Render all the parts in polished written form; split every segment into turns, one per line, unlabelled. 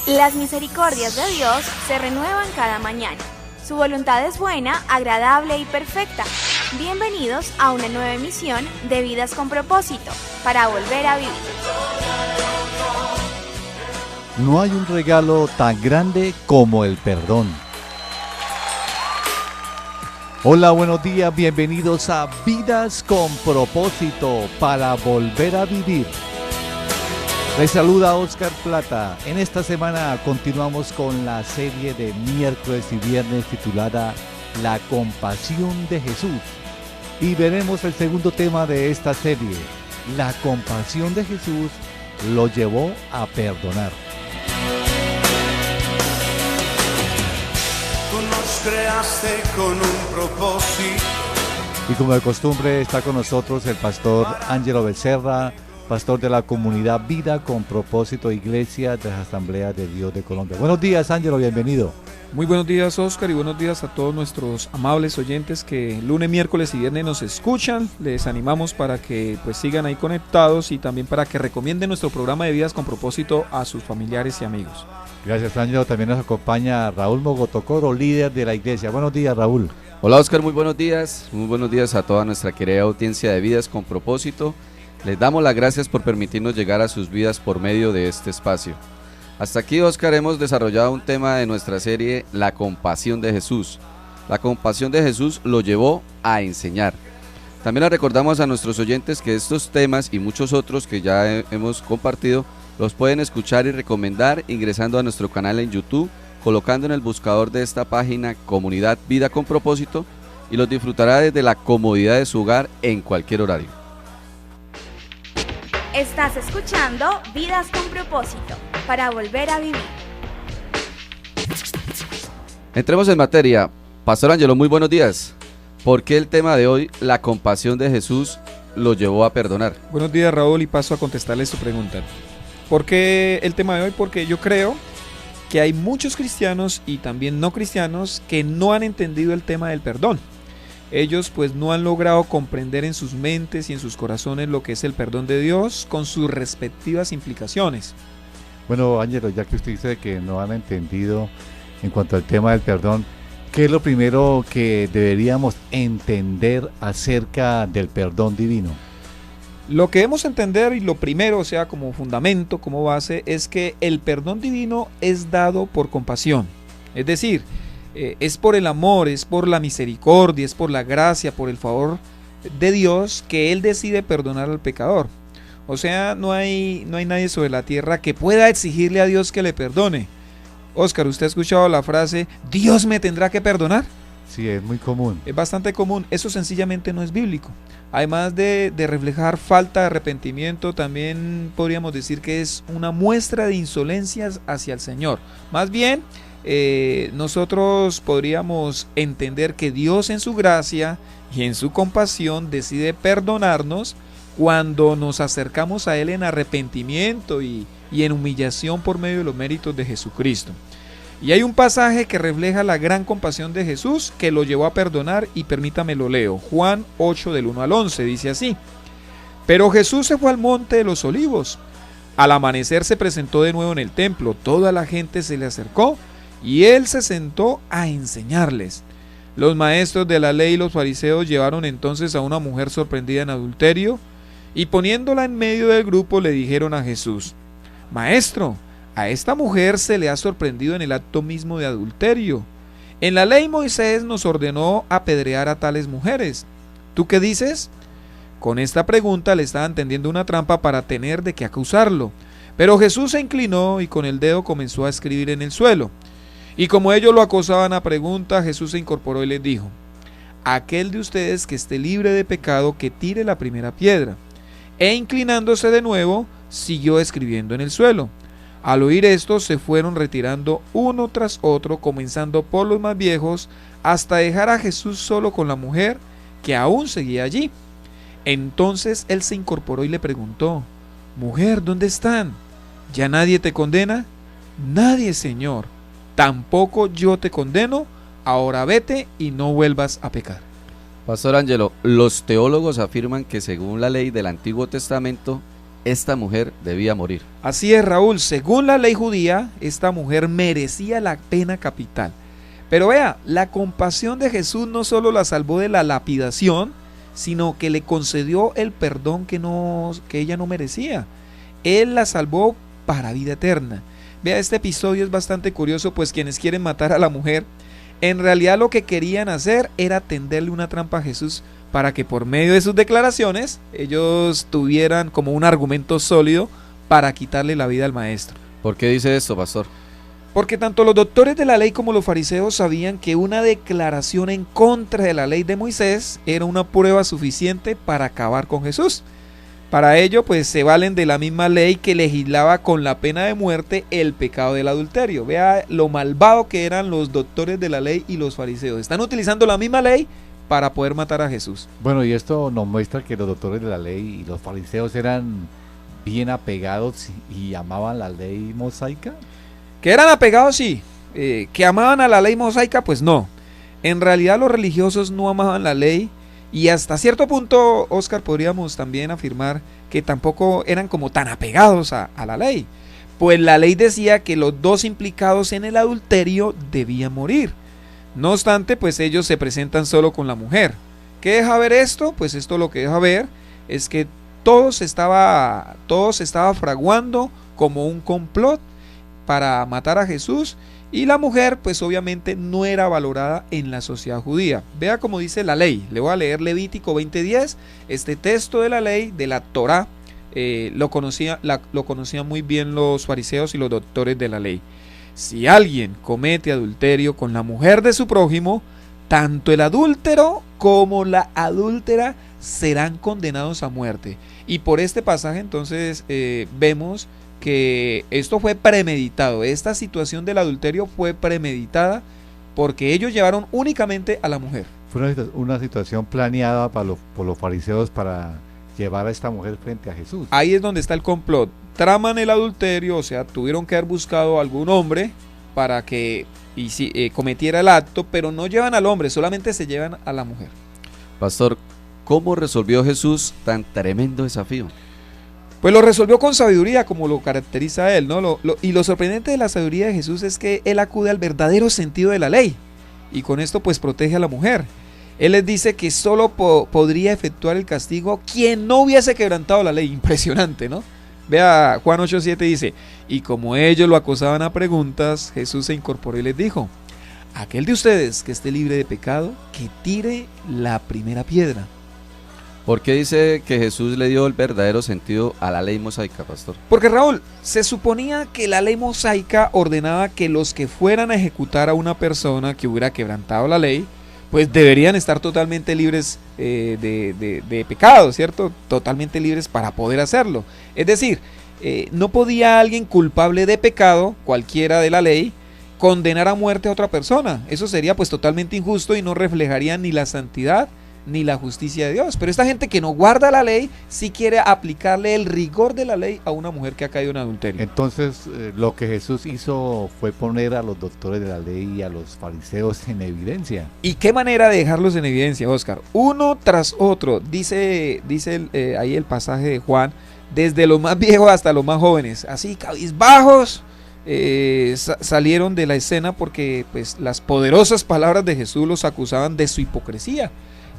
Las misericordias de Dios se renuevan cada mañana. Su voluntad es buena, agradable y perfecta. Bienvenidos a una nueva emisión de Vidas con Propósito, para volver a vivir.
No hay un regalo tan grande como el perdón. Hola, buenos días, bienvenidos a Vidas con Propósito, para volver a vivir. Les saluda Oscar Plata. En esta semana continuamos con la serie de miércoles y viernes titulada La compasión de Jesús. Y veremos el segundo tema de esta serie. La compasión de Jesús lo llevó a perdonar.
Tú nos creaste con un propósito.
Y como de costumbre está con nosotros el pastor Ángelo Becerra, pastor de la comunidad Vida con Propósito, Iglesia de las Asambleas de Dios de Colombia. Buenos días, Ángelo, bienvenido.
Muy buenos días, Oscar, y buenos días a todos nuestros amables oyentes que lunes, miércoles y viernes nos escuchan. Les animamos para que pues sigan ahí conectados y también para que recomienden nuestro programa de Vidas con Propósito a sus familiares y amigos.
Gracias, Ángelo. También nos acompaña Raúl Mogotocoro, líder de la iglesia. Buenos días, Raúl.
Hola, Oscar, muy buenos días a toda nuestra querida audiencia de Vidas con Propósito. Les damos las gracias por permitirnos llegar a sus vidas por medio de este espacio. Hasta aquí, Oscar, hemos desarrollado un tema de nuestra serie, La compasión de Jesús. La compasión de Jesús lo llevó a enseñar. También les recordamos a nuestros oyentes que estos temas y muchos otros que ya hemos compartido los pueden escuchar y recomendar ingresando a nuestro canal en YouTube, colocando en el buscador de esta página Comunidad Vida con Propósito, y los disfrutará desde la comodidad de su hogar en cualquier horario.
Estás escuchando Vidas con Propósito, para volver a vivir.
Entremos en materia. Pastor Ángelo, muy buenos días. ¿Por qué el tema de hoy, la compasión de Jesús, lo llevó a perdonar?
Buenos días, Raúl, y paso a contestarle su pregunta. ¿Por qué el tema de hoy? Porque yo creo que hay muchos cristianos y también no cristianos que no han entendido el tema del perdón. Ellos pues no han logrado comprender en sus mentes y en sus corazones lo que es el perdón de Dios con sus respectivas implicaciones.
Bueno, Ángelo, ya que usted dice que no han entendido en cuanto al tema del perdón, ¿qué es lo primero que deberíamos entender acerca del perdón divino?
Lo que debemos entender, y lo primero, o sea, como fundamento, como base, es que el perdón divino es dado por compasión. Es decir, es por el amor, es por la misericordia, es por la gracia, por el favor de Dios que Él decide perdonar al pecador. O sea, no hay nadie sobre la tierra que pueda exigirle a Dios que le perdone. Oscar, ¿usted ha escuchado la frase, Dios me tendrá que perdonar?
Sí, es muy común.
Es bastante común. Eso sencillamente no es bíblico. Además de reflejar falta de arrepentimiento, también podríamos decir que es una muestra de insolencias hacia el Señor. Más bien, nosotros podríamos entender que Dios en su gracia y en su compasión decide perdonarnos cuando nos acercamos a Él en arrepentimiento y en humillación por medio de los méritos de Jesucristo. Y hay un pasaje que refleja la gran compasión de Jesús que lo llevó a perdonar, y permítame lo leo. Juan 8 del 1 al 11 dice así: Pero Jesús se fue al monte de los olivos. Al amanecer se presentó de nuevo en el templo. Toda la gente se le acercó y él se sentó a enseñarles. Los maestros de la ley y los fariseos llevaron entonces a una mujer sorprendida en adulterio y poniéndola en medio del grupo le dijeron a Jesús: Maestro, a esta mujer se le ha sorprendido en el acto mismo de adulterio. En la ley Moisés nos ordenó apedrear a tales mujeres. ¿Tú qué dices? Con esta pregunta le estaban tendiendo una trampa para tener de qué acusarlo. Pero Jesús se inclinó y con el dedo comenzó a escribir en el suelo. Y como ellos lo acosaban a pregunta, Jesús se incorporó y les dijo: Aquel de ustedes que esté libre de pecado, que tire la primera piedra. E inclinándose de nuevo, siguió escribiendo en el suelo. Al oír esto, se fueron retirando uno tras otro, comenzando por los más viejos, hasta dejar a Jesús solo con la mujer, que aún seguía allí. Entonces él se incorporó y le preguntó: Mujer, ¿dónde están? ¿Ya nadie te condena? Nadie, Señor. Tampoco yo te condeno. Ahora vete y no vuelvas a pecar.
Pastor Ángelo, los teólogos afirman que según la ley del Antiguo Testamento, esta mujer debía morir.
Así es, Raúl, según la ley judía, esta mujer merecía la pena capital. Pero vea, la compasión de Jesús no solo la salvó de la lapidación, sino que le concedió el perdón que ella no merecía. Él la salvó para vida eterna. Vea, este episodio es bastante curioso, pues quienes quieren matar a la mujer, en realidad lo que querían hacer era tenderle una trampa a Jesús para que por medio de sus declaraciones ellos tuvieran como un argumento sólido para quitarle la vida al maestro.
¿Por qué dice esto, pastor?
Porque tanto los doctores de la ley como los fariseos sabían que una declaración en contra de la ley de Moisés era una prueba suficiente para acabar con Jesús. Para ello, pues se valen de la misma ley que legislaba con la pena de muerte el pecado del adulterio. Vea lo malvado que eran los doctores de la ley y los fariseos. Están utilizando la misma ley para poder matar a Jesús.
Bueno, y esto nos muestra que los doctores de la ley y los fariseos eran bien apegados y amaban la ley mosaica.
Que eran apegados, sí. Que amaban a la ley mosaica, pues no. En realidad los religiosos no amaban la ley. Y hasta cierto punto, Oscar, podríamos también afirmar que tampoco eran como tan apegados a la ley. Pues la ley decía que los dos implicados en el adulterio debían morir. No obstante, pues ellos se presentan solo con la mujer. ¿Qué deja ver esto? Pues esto lo que deja ver es que todo se estaba fraguando como un complot para matar a Jesús. Y la mujer, pues obviamente no era valorada en la sociedad judía. Vea cómo dice la ley. Le voy a leer Levítico 20:10. Este texto de la ley, de la Torá, lo conocían muy bien los fariseos y los doctores de la ley. Si alguien comete adulterio con la mujer de su prójimo, tanto el adúltero como la adúltera serán condenados a muerte. Y por este pasaje entonces vemos que esto fue premeditado. Esta situación del adulterio fue premeditada porque ellos llevaron únicamente a la mujer.
Fue una situación planeada por los fariseos para llevar a esta mujer frente a Jesús.
Ahí es donde está el complot. Traman el adulterio, o sea, tuvieron que haber buscado a algún hombre para que cometiera el acto, pero no llevan al hombre, solamente se llevan a la mujer.
Pastor, ¿cómo resolvió Jesús tan tremendo desafío?
Pues lo resolvió con sabiduría, como lo caracteriza a él, ¿no? Y lo sorprendente de la sabiduría de Jesús es que él acude al verdadero sentido de la ley, y con esto pues protege a la mujer. Él les dice que solo podría efectuar el castigo quien no hubiese quebrantado la ley. Impresionante, ¿no? Vea, Juan 8:7 dice, y como ellos lo acosaban a preguntas, Jesús se incorporó y les dijo, aquel de ustedes que esté libre de pecado, que tire la primera piedra.
¿Por qué dice que Jesús le dio el verdadero sentido a la ley mosaica, pastor?
Porque, Raúl, se suponía que la ley mosaica ordenaba que los que fueran a ejecutar a una persona que hubiera quebrantado la ley, pues deberían estar totalmente libres de pecado, ¿cierto? Totalmente libres para poder hacerlo. Es decir, no podía alguien culpable de pecado, cualquiera de la ley, condenar a muerte a otra persona. Eso sería pues totalmente injusto y no reflejaría ni la santidad ni la justicia de Dios. Pero esta gente que no guarda la ley sí quiere aplicarle el rigor de la ley a una mujer que ha caído en adulterio.
Entonces lo que Jesús hizo fue poner a los doctores de la ley y a los fariseos en evidencia.
¿Y qué manera de dejarlos en evidencia, Oscar? Uno tras otro, dice ahí el pasaje de Juan, desde los más viejos hasta los más jóvenes, así cabizbajos, salieron de la escena porque pues las poderosas palabras de Jesús los acusaban de su hipocresía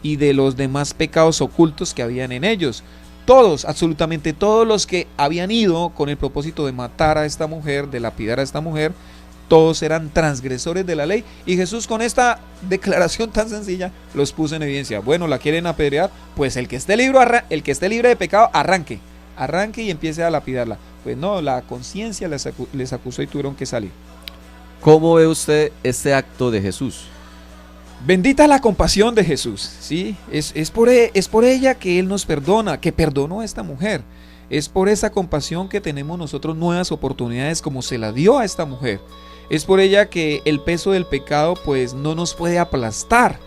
y de los demás pecados ocultos que habían en ellos. Todos, absolutamente todos los que habían ido con el propósito de matar a esta mujer, de lapidar a esta mujer, todos eran transgresores de la ley, y Jesús con esta declaración tan sencilla los puso en evidencia. Bueno, ¿la quieren apedrear? Pues el que esté libre de pecado, arranque y empiece a lapidarla. Pues no, la conciencia les acusó y tuvieron que salir.
¿Cómo ve usted este acto de Jesús?
Bendita la compasión de Jesús, ¿sí? Es por ella que Él nos perdona, que perdonó a esta mujer. Es por esa compasión que tenemos nosotros nuevas oportunidades como se la dio a esta mujer. Es por ella que el peso del pecado pues no nos puede aplastar.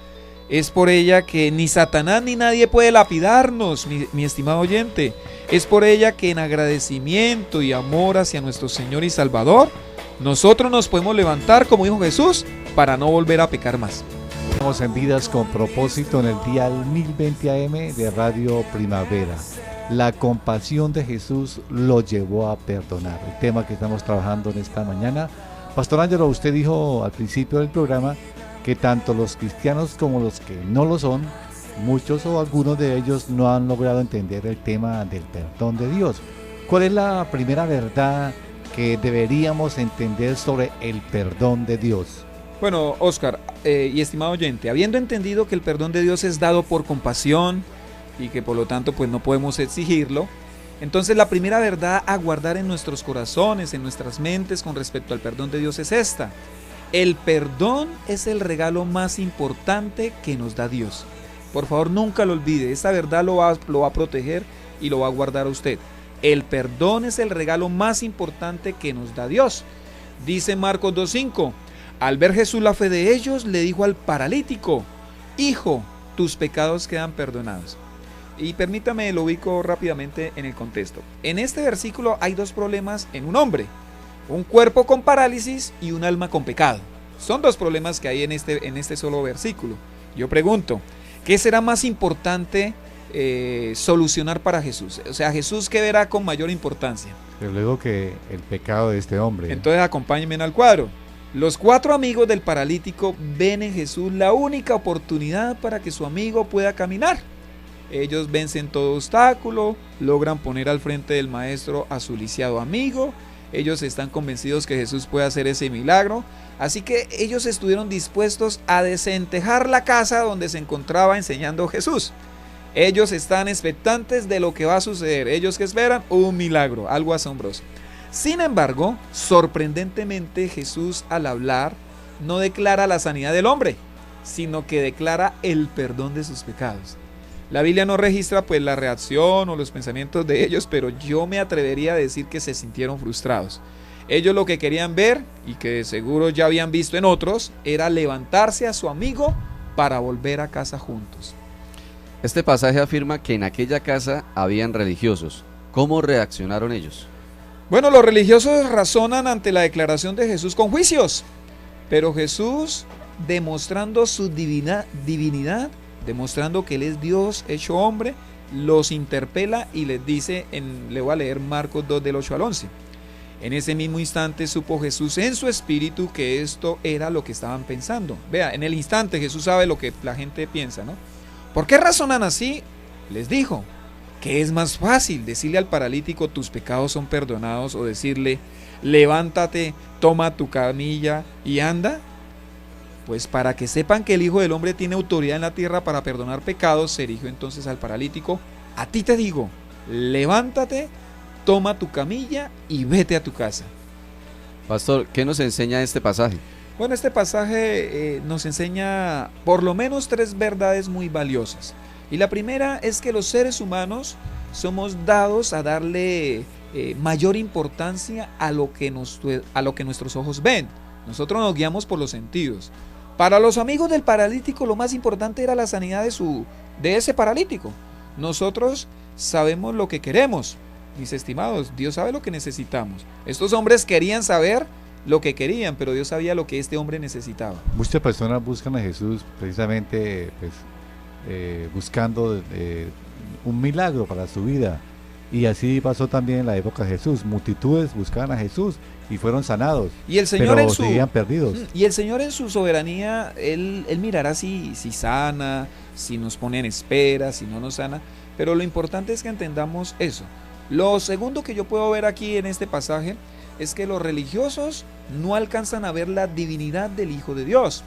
Es por ella que ni Satanás ni nadie puede lapidarnos, mi estimado oyente. Es por ella que en agradecimiento y amor hacia nuestro Señor y Salvador, nosotros nos podemos levantar como dijo Jesús para no volver a pecar más.
Estamos en Vidas con Propósito en el dial 1020 AM de Radio Primavera. La compasión de Jesús lo llevó a perdonar. El tema que estamos trabajando en esta mañana. Pastor Ángelo, usted dijo al principio del programa que tanto los cristianos como los que no lo son, muchos o algunos de ellos no han logrado entender el tema del perdón de Dios. ¿Cuál es la primera verdad que deberíamos entender sobre el perdón de Dios?
Bueno, Oscar y estimado oyente, habiendo entendido que el perdón de Dios es dado por compasión y que por lo tanto pues no podemos exigirlo, entonces la primera verdad a guardar en nuestros corazones, en nuestras mentes con respecto al perdón de Dios es esta: el perdón es el regalo más importante que nos da Dios. Por favor, nunca lo olvide, esta verdad lo va a proteger y lo va a guardar a usted. El perdón es el regalo más importante que nos da Dios. Dice Marcos 2:5, al ver Jesús la fe de ellos, le dijo al paralítico: hijo, tus pecados quedan perdonados. Y permítame, lo ubico rápidamente en el contexto. En este versículo hay dos problemas en un hombre: un cuerpo con parálisis y un alma con pecado. Son dos problemas que hay en este solo versículo. Yo pregunto, ¿qué será más importante solucionar para Jesús? O sea, Jesús, ¿qué verá con mayor importancia?
Pero luego que el pecado de este hombre.
Entonces acompáñenme al cuadro. Los 4 amigos del paralítico ven en Jesús la única oportunidad para que su amigo pueda caminar. Ellos vencen todo obstáculo, logran poner al frente del maestro a su lisiado amigo. Ellos están convencidos que Jesús puede hacer ese milagro. Así que ellos estuvieron dispuestos a desentejar la casa donde se encontraba enseñando Jesús. Ellos están expectantes de lo que va a suceder. Ellos que esperan un milagro, algo asombroso. Sin embargo, sorprendentemente, Jesús al hablar no declara la sanidad del hombre, sino que declara el perdón de sus pecados. La Biblia no registra pues la reacción o los pensamientos de ellos, pero yo me atrevería a decir que se sintieron frustrados. Ellos lo que querían ver, y que de seguro ya habían visto en otros, era levantarse a su amigo para volver a casa juntos.
Este pasaje afirma que en aquella casa habían religiosos. ¿Cómo reaccionaron ellos?
Bueno, los religiosos razonan ante la declaración de Jesús con juicios, pero Jesús, demostrando su divinidad, demostrando que Él es Dios hecho hombre, los interpela y les dice, le voy a leer Marcos 2 del 8 al 11. En ese mismo instante supo Jesús en su espíritu que esto era lo que estaban pensando. Vea, en el instante Jesús sabe lo que la gente piensa, ¿no? ¿Por qué razonan así? Les dijo, ¿qué es más fácil? ¿Decirle al paralítico tus pecados son perdonados o decirle levántate, toma tu camilla y anda? Pues para que sepan que el Hijo del Hombre tiene autoridad en la tierra para perdonar pecados, se dirigió entonces al paralítico: a ti te digo, levántate, toma tu camilla y vete a tu casa.
Pastor, ¿qué nos enseña este pasaje?
Bueno, este pasaje nos enseña por lo menos 3 verdades muy valiosas. Y la primera es que los seres humanos somos dados a darle mayor importancia a lo que nuestros ojos ven. Nosotros nos guiamos por los sentidos. Para los amigos del paralítico lo más importante era la sanidad de ese paralítico. Nosotros sabemos lo que queremos, mis estimados, Dios sabe lo que necesitamos. Estos hombres querían saber lo que querían, pero Dios sabía lo que este hombre necesitaba.
Muchas personas buscan a Jesús precisamente buscando un milagro para su vida. Y así pasó también en la época de Jesús. Multitudes buscaban a Jesús y fueron sanados,
y el Señor
pero seguían perdidos.
Y el Señor en su soberanía, Él mirará si sana, si nos pone en espera, si no nos sana. Pero lo importante es que entendamos eso. Lo segundo que yo puedo ver aquí en este pasaje es que los religiosos no alcanzan a ver la divinidad del Hijo de Dios.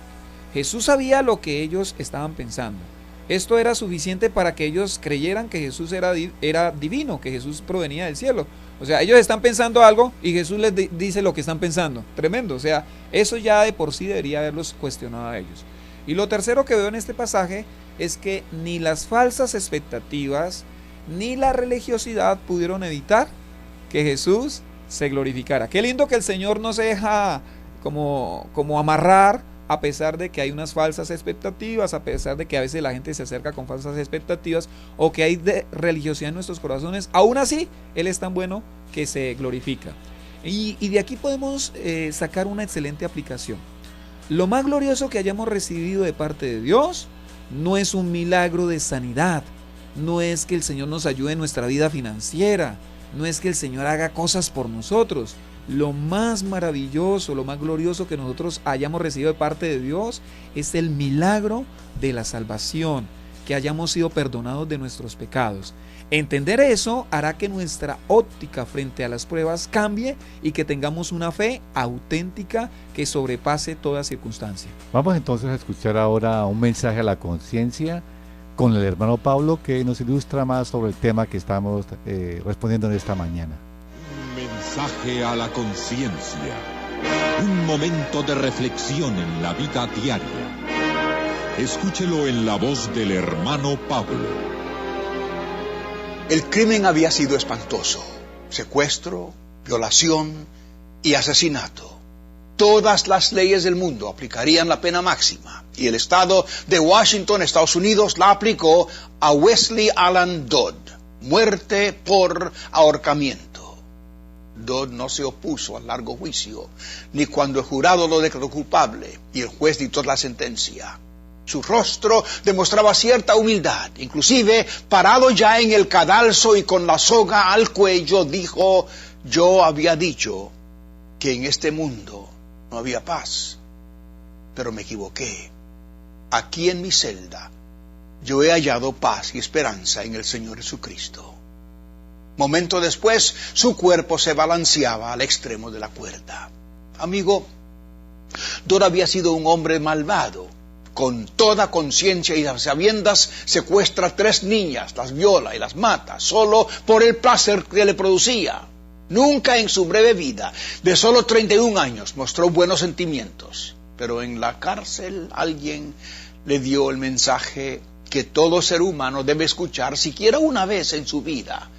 Jesús sabía lo que ellos estaban pensando. Esto era suficiente para que ellos creyeran que Jesús era divino, que Jesús provenía del cielo. O sea, ellos están pensando algo y Jesús les dice lo que están pensando. Tremendo. O sea, eso ya de por sí debería haberlos cuestionado a ellos. Y lo tercero que veo en este pasaje es que ni las falsas expectativas ni la religiosidad pudieron evitar que Jesús se glorificara. Qué lindo que el Señor no se deja como amarrar, a pesar de que hay unas falsas expectativas, a pesar de que a veces la gente se acerca con falsas expectativas o que hay religiosidad en nuestros corazones. Aún así, Él es tan bueno que se glorifica. Y de aquí podemos sacar una excelente aplicación. Lo más glorioso que hayamos recibido de parte de Dios no es un milagro de sanidad, no es que el Señor nos ayude en nuestra vida financiera, no es que el Señor haga cosas por nosotros. Lo más maravilloso, lo más glorioso que nosotros hayamos recibido de parte de Dios es el milagro de la salvación, que hayamos sido perdonados de nuestros pecados. Entender eso hará que nuestra óptica frente a las pruebas cambie y que tengamos una fe auténtica que sobrepase toda circunstancia.
Vamos entonces a escuchar ahora un mensaje a la conciencia con el hermano Pablo, que nos ilustra más sobre el tema que estamos respondiendo en esta mañana.
Un mensaje a la conciencia, un momento de reflexión en la vida diaria. Escúchelo en la voz del hermano Pablo.
El crimen había sido espantoso: secuestro, violación y asesinato. Todas las leyes del mundo aplicarían la pena máxima, y el estado de Washington, Estados Unidos, la aplicó a Wesley Allen Dodd: muerte por ahorcamiento. Dodd no se opuso al largo juicio, ni cuando el jurado lo declaró culpable y el juez dictó la sentencia. Su rostro demostraba cierta humildad. Inclusive, parado ya en el cadalso y con la soga al cuello, dijo: yo había dicho que en este mundo no había paz, pero me equivoqué. Aquí en mi celda yo he hallado paz y esperanza en el Señor Jesucristo. Momento después, su cuerpo se balanceaba al extremo de la cuerda. Amigo, Dodd había sido un hombre malvado. Con toda conciencia y sabiendas, secuestra a 3 niñas, las viola y las mata, solo por el placer que le producía. Nunca en su breve vida, de solo 31 años, mostró buenos sentimientos. Pero en la cárcel alguien le dio el mensaje que todo ser humano debe escuchar siquiera una vez en su vida: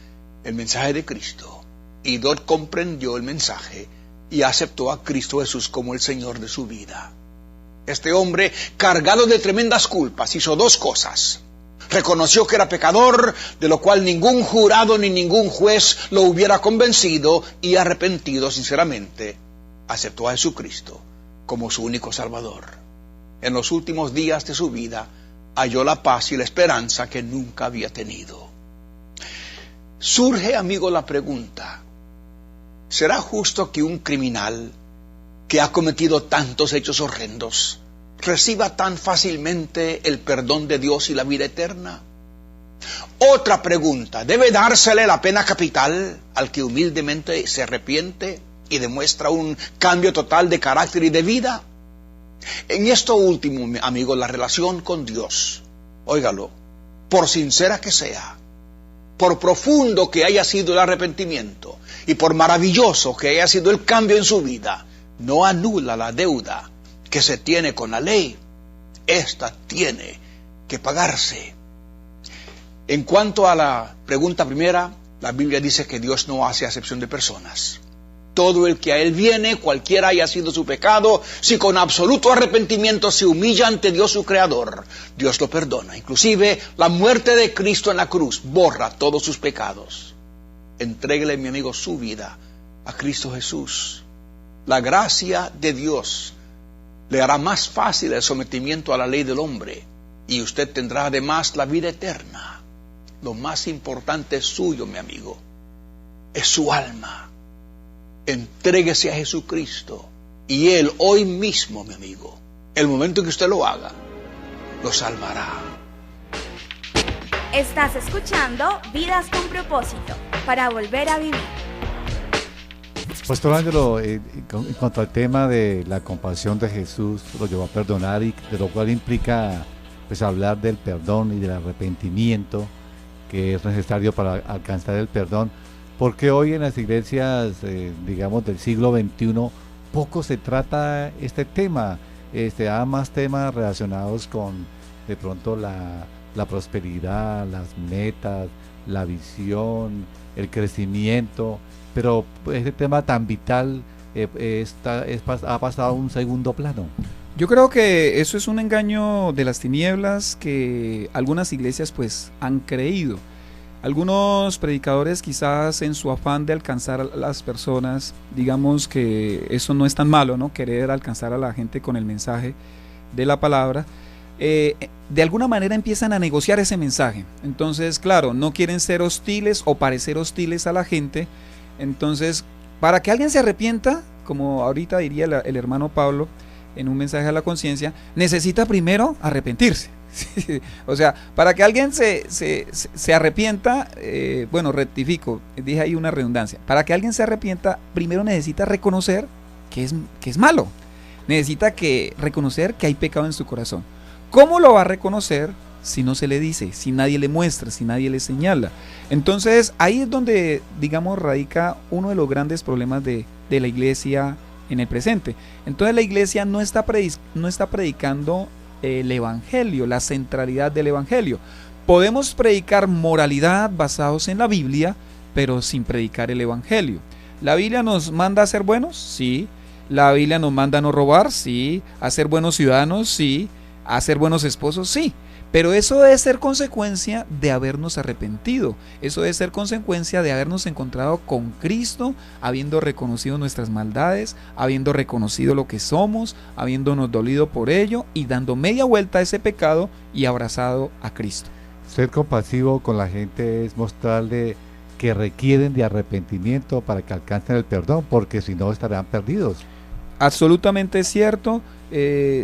el mensaje de Cristo. Y Dodd comprendió el mensaje y aceptó a Cristo Jesús como el Señor de su vida. Este hombre, cargado de tremendas culpas, hizo 2 cosas. Reconoció que era pecador, de lo cual ningún jurado ni ningún juez lo hubiera convencido, y arrepentido sinceramente, aceptó a Jesucristo como su único Salvador. En los últimos días de su vida, halló la paz y la esperanza que nunca había tenido. Surge, amigo, la pregunta: ¿será justo que un criminal que ha cometido tantos hechos horrendos reciba tan fácilmente el perdón de Dios y la vida eterna? Otra pregunta: ¿debe dársele la pena capital al que humildemente se arrepiente y demuestra un cambio total de carácter y de vida? En esto último, amigo, la relación con Dios, óigalo, por sincera que sea, por profundo que haya sido el arrepentimiento y por maravilloso que haya sido el cambio en su vida, no anula la deuda que se tiene con la ley. Esta tiene que pagarse. En cuanto a la pregunta primera, la Biblia dice que Dios no hace acepción de personas. Todo el que a Él viene, cualquiera haya sido su pecado, si con absoluto arrepentimiento se humilla ante Dios su Creador, Dios lo perdona. Inclusive la muerte de Cristo en la cruz borra todos sus pecados. Entréguele, mi amigo, su vida a Cristo Jesús. La gracia de Dios le hará más fácil el sometimiento a la ley del hombre, y usted tendrá además la vida eterna. Lo más importante es suyo, mi amigo, es su alma. Entréguese a Jesucristo, y Él hoy mismo, mi amigo, el momento en que usted lo haga, lo salvará.
Estás escuchando Vidas con Propósito, para volver a vivir.
Pastor Ángelo, en cuanto al tema de la compasión de Jesús, lo llevó a perdonar, y de lo cual implica pues hablar del perdón y del arrepentimiento que es necesario para alcanzar el perdón. Porque hoy en las iglesias, digamos, del siglo XXI, poco se trata este tema. Hay más temas relacionados con, de pronto, la prosperidad, las metas, la visión, el crecimiento, pero este tema tan vital ha pasado a un segundo plano.
Yo creo que eso es un engaño de las tinieblas que algunas iglesias pues han creído. Algunos predicadores, quizás en su afán de alcanzar a las personas, digamos que eso no es tan malo, ¿no? Querer alcanzar a la gente con el mensaje de la palabra, de alguna manera empiezan a negociar ese mensaje. Entonces, claro, no quieren ser hostiles o parecer hostiles a la gente. Entonces, para que alguien se arrepienta, como ahorita diría el hermano Pablo en un mensaje a la conciencia, necesita primero arrepentirse. O sea, para que alguien se arrepienta, rectifico, dije ahí una redundancia, para que alguien se arrepienta, primero necesita reconocer que es malo, necesita reconocer que hay pecado en su corazón. ¿Cómo lo va a reconocer si no se le dice, si nadie le muestra, si nadie le señala? Entonces ahí es donde, digamos, radica uno de los grandes problemas de la iglesia en el presente. Entonces la iglesia no está predicando el evangelio, la centralidad del evangelio. Podemos predicar moralidad basados en la Biblia, pero sin predicar el evangelio. ¿La Biblia nos manda a ser buenos? Sí. ¿La Biblia nos manda a no robar? Sí. ¿A ser buenos ciudadanos? Sí. ¿A ser buenos esposos? Sí. Pero eso debe ser consecuencia de habernos arrepentido. Eso debe ser consecuencia de habernos encontrado con Cristo, habiendo reconocido nuestras maldades, habiendo reconocido lo que somos, habiéndonos dolido por ello y dando media vuelta a ese pecado y abrazado a Cristo.
Ser compasivo con la gente es mostrarle que requieren de arrepentimiento para que alcancen el perdón, porque si no estarán perdidos.
Absolutamente cierto.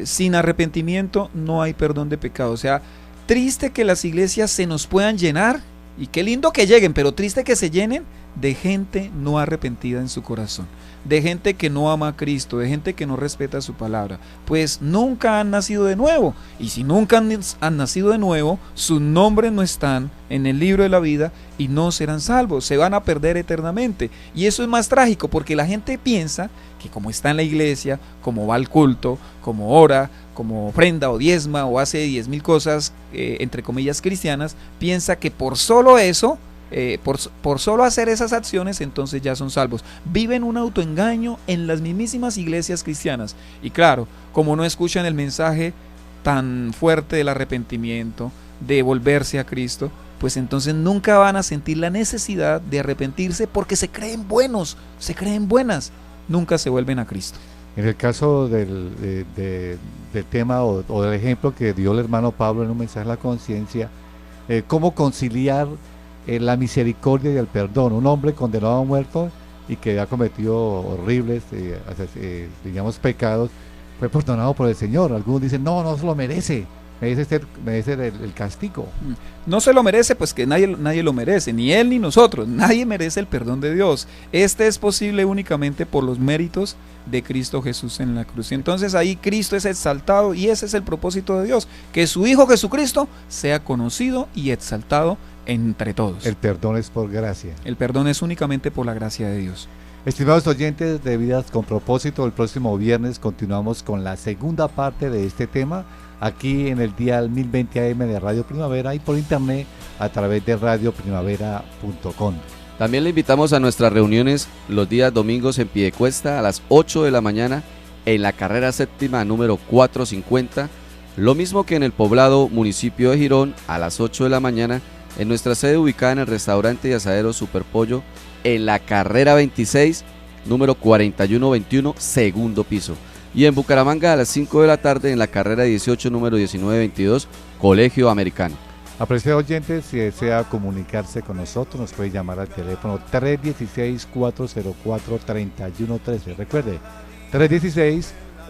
Sin arrepentimiento no hay perdón de pecado. O sea, triste que las iglesias se nos puedan llenar, y qué lindo que lleguen, pero triste que se llenen de gente no arrepentida en su corazón, de gente que no ama a Cristo, de gente que no respeta su palabra, pues nunca han nacido de nuevo, y si nunca han nacido de nuevo, sus nombres no están en el libro de la vida y no serán salvos, se van a perder eternamente. Y eso es más trágico, porque la gente piensa que como está en la iglesia, como va al culto, como ora, como ofrenda o diezma o hace 10,000 cosas, entre comillas cristianas, piensa que por solo eso, por solo hacer esas acciones, entonces ya son salvos. Viven un autoengaño en las mismísimas iglesias cristianas. Y claro, como no escuchan el mensaje tan fuerte del arrepentimiento, de volverse a Cristo, pues entonces nunca van a sentir la necesidad de arrepentirse, porque se creen buenos, se creen buenas, nunca se vuelven a Cristo.
En el caso del tema o del ejemplo que dio el hermano Pablo en un mensaje a la conciencia, ¿cómo conciliar la misericordia y el perdón? Un hombre condenado a muerto y que ha cometido horribles, digamos, pecados, fue perdonado por el Señor. Algunos dicen, no se lo merece. Merece el castigo.
No se lo merece, pues que nadie lo merece, ni él ni nosotros. Nadie merece el perdón de Dios. Este es posible únicamente por los méritos de Cristo Jesús en la cruz. Entonces ahí Cristo es exaltado, y ese es el propósito de Dios, que su Hijo Jesucristo sea conocido y exaltado entre todos.
El perdón es por gracia.
El perdón es únicamente por la gracia de Dios.
Estimados oyentes de Vidas con Propósito, el próximo viernes continuamos con la segunda parte de este tema, aquí en el dial 1020 AM de Radio Primavera y por internet a través de radioprimavera.com.
También le invitamos a nuestras reuniones los días domingos en Piedecuesta a las 8 de la mañana en la carrera séptima número 450, lo mismo que en el poblado municipio de Girón a las 8 de la mañana en nuestra sede ubicada en el restaurante y asadero Superpollo en la carrera 26 número 4121, segundo piso. Y en Bucaramanga a las 5 de la tarde en la carrera 18 número 1922, Colegio Americano.
Apreciados oyentes, si desea comunicarse con nosotros, nos puede llamar al teléfono 316-404-3113. Recuerde,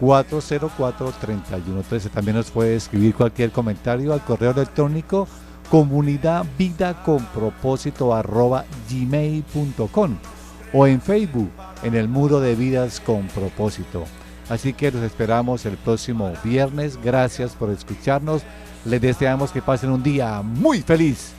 316-404-3113. También nos puede escribir cualquier comentario al correo electrónico comunidadvidaconpropósito@gmail.com o en Facebook en el muro de Vidas con Propósito. Así que los esperamos el próximo viernes. Gracias por escucharnos. Les deseamos que pasen un día muy feliz.